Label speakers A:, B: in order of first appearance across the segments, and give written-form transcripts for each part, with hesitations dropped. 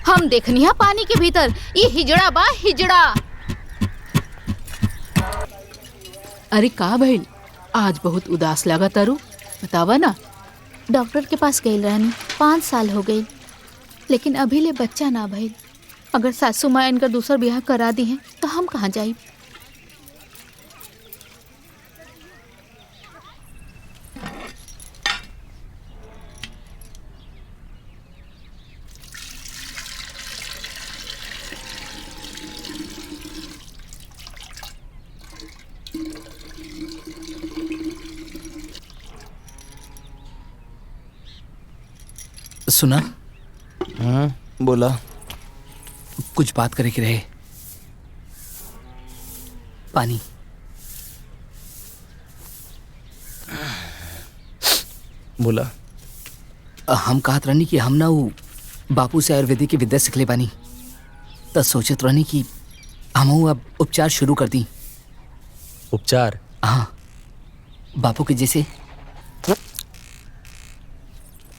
A: हम देखनी है पानी के भीतर ये हिजड़ा बा हिजड़ा।
B: अरे का भइल? आज बहुत उदास लगा तारू, बतावा ना।
A: डॉक्टर के पास गई रहनी, 5 साल हो गई, लेकिन अभी ले बच्चा ना भइल। अगर सासू माँ इनका दूसरा ब्याह करा दी है तो हम कहाँ जाई?
C: सुना?
D: बोला।
C: कुछ बात करे के रहे। पानी।
D: बोला।
C: हम कहत रहनी कि हम ना वो बापू से आयुर्वेदिक की विद्या सीखले बानी, तो सोचत रहनी कि हम अब उपचार शुरू कर दी।
D: उपचार?
C: हाँ, बापू के जैसे।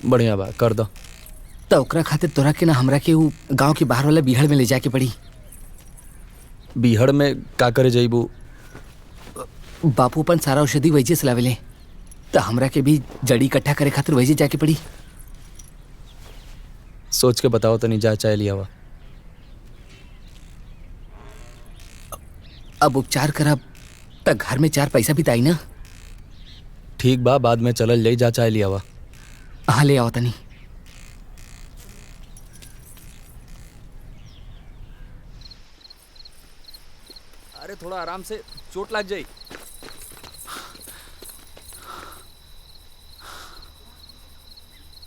D: बढ़िया बा, कर दो।
C: तो ओकरा खातिर तोरा के ना हमरा के वो गांव के बाहर वाला बिहड़ में ले जाके पड़ी।
D: बिहड़ में का करे जाइबू?
C: बापू अपन सारा औषधि वैजे से लावेले, तो हमरा के भी जड़ी इकट्ठा करे खातिर वैजे जाके पड़ी।
D: सोच के बताओ तनी, जा चाय लिया हुआ।
C: अब उपचार करब तो घर में 4 पैसा भी ताई ना।
D: ठीक बा, बाद में चलल जाई, जा चाय लिया हुआ।
C: हाँ, ले आओ तनी।
D: अरे थोड़ा आराम से, चोट लग जाई।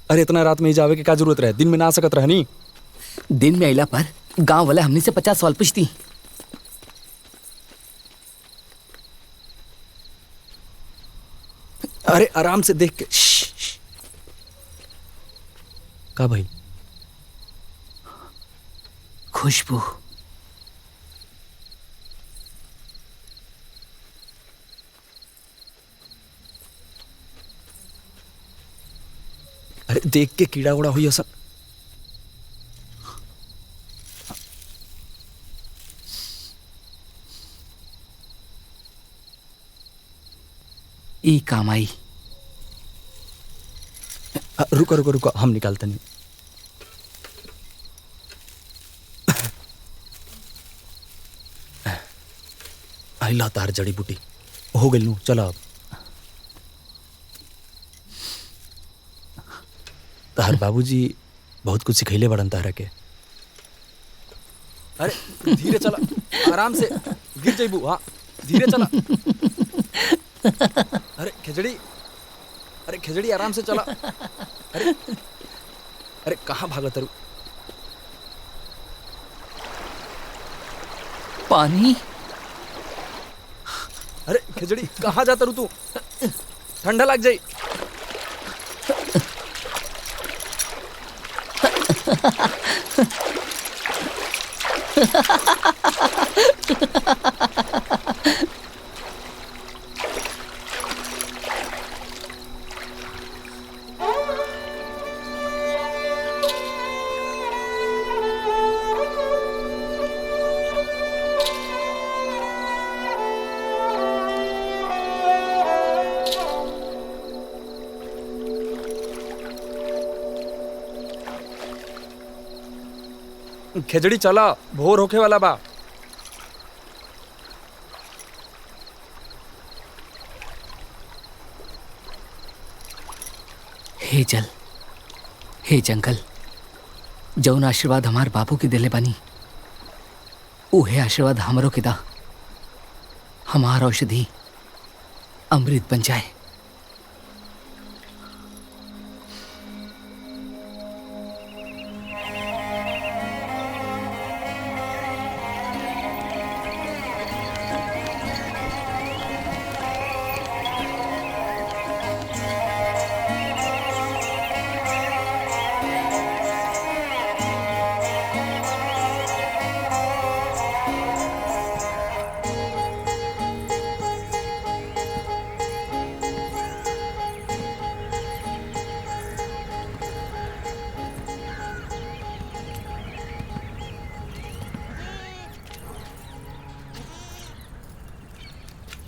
D: अरे इतना रात में ही जावे के का जरूरत रहे? दिन में ना आ सकत रहनी?
C: दिन में अइला पर गांव वाले हमने से 50 सवाल पूछती।
D: अरे आराम से देख के। का भाई?
C: खुशबू।
D: अरे देख के कीड़ा उड़ा हुई सब।
C: ई काम आई।
D: रुको रुको रुको, हम निकालते नहीं। आइला तार जड़ी बूटी हो गई नू, चलो अब। तार बाबूजी बहुत कुछ सिखैले बड़न तारा के। अरे धीरे चला, आराम से, गिर जाइबू। हाँ धीरे चला। अरे खिचड़ी, अरे खिचड़ी आराम से चला। अरे अरे कहाँ भागा तरु?
C: पानी।
D: अरे खिचड़ी कहाँ जाता रू तू? ठंडा लग जाई। खिचड़ी चला, भोर होके वाला बा।
C: हे जल, हे जंगल, जौन आशीर्वाद हमार बापू के दिले बानी, उहे आशीर्वाद हमरो के दा। हमार औषधि अमृत बन जाए।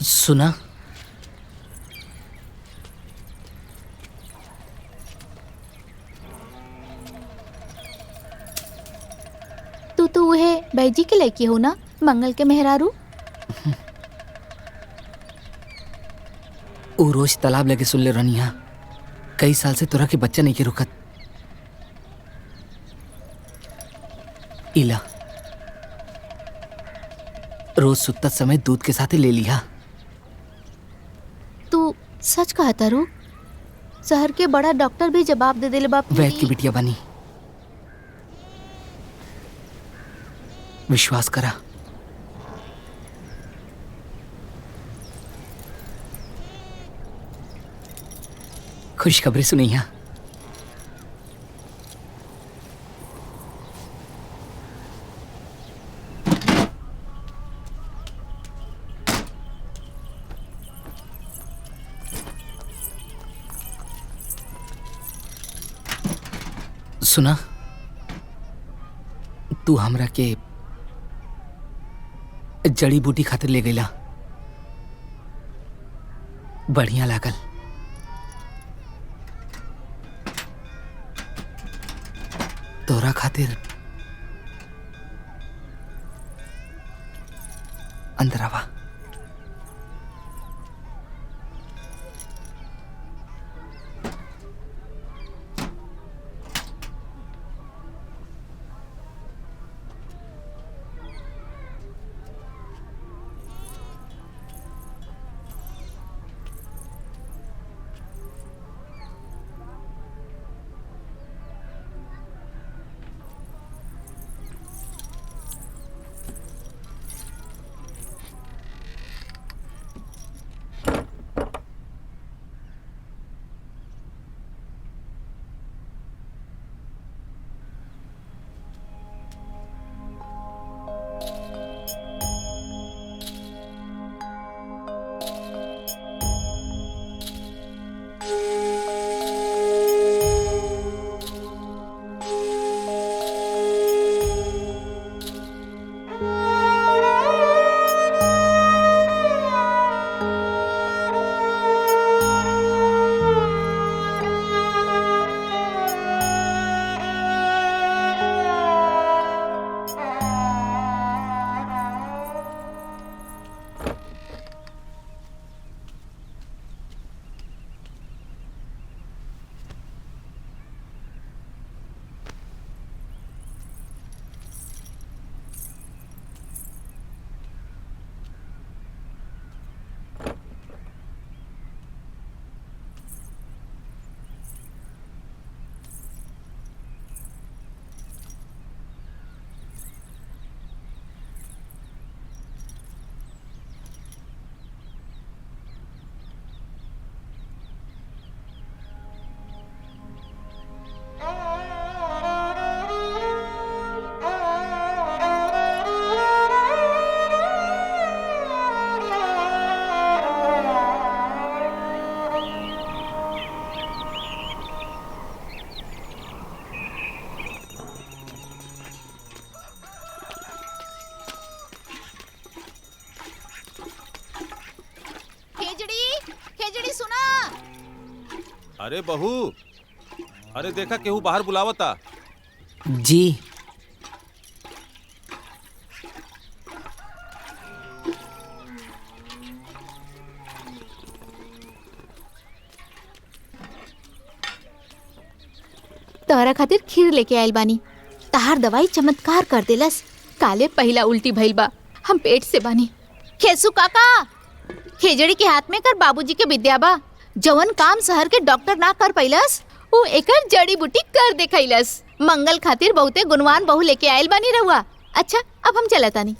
C: सुना,
A: तू तो वह बैजी के लड़की हो ना, मंगल के मेहरारू।
C: वो रोज तालाब लेके सुन ले रनिया, कई साल से तोरा के बच्चा नहीं के रुकत। इला रोज सुतत समय दूध के साथ ही ले लिया।
A: तू सच कहा तारू? शहर के बड़ा डॉक्टर भी जवाब दे दिले बाप।
C: वैद की बिटिया बनी, विश्वास करा। खुशखबरी सुनी है। सुना, तू हमरा के जड़ी बूटी खातिर ले गईला, बढ़िया लागल। तोरा खातिर अंदर आवा।
E: अरे बहू, अरे देखा केहू बाहर बुलावता।
C: जी
A: तोहरा खातिर खीर लेके आयल बानी। तहार दवाई चमत्कार कर देलस। काले पहला उल्टी भइल बा, हम पेट से बानी। खेसू काका, खेजड़ी के हाथ में कर बाबूजी के विद्या बा। जवन काम शहर के डॉक्टर ना कर पैलस, वो एकर जड़ी बूटी कर देखैलस। मंगल खातिर बहुते गुणवान बहू लेके आयल बानी रहुआ। अच्छा, अब हम चलतानी।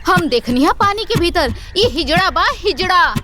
A: हम देखनी है पानी के भीतर ये हिजड़ा बा हिजड़ा।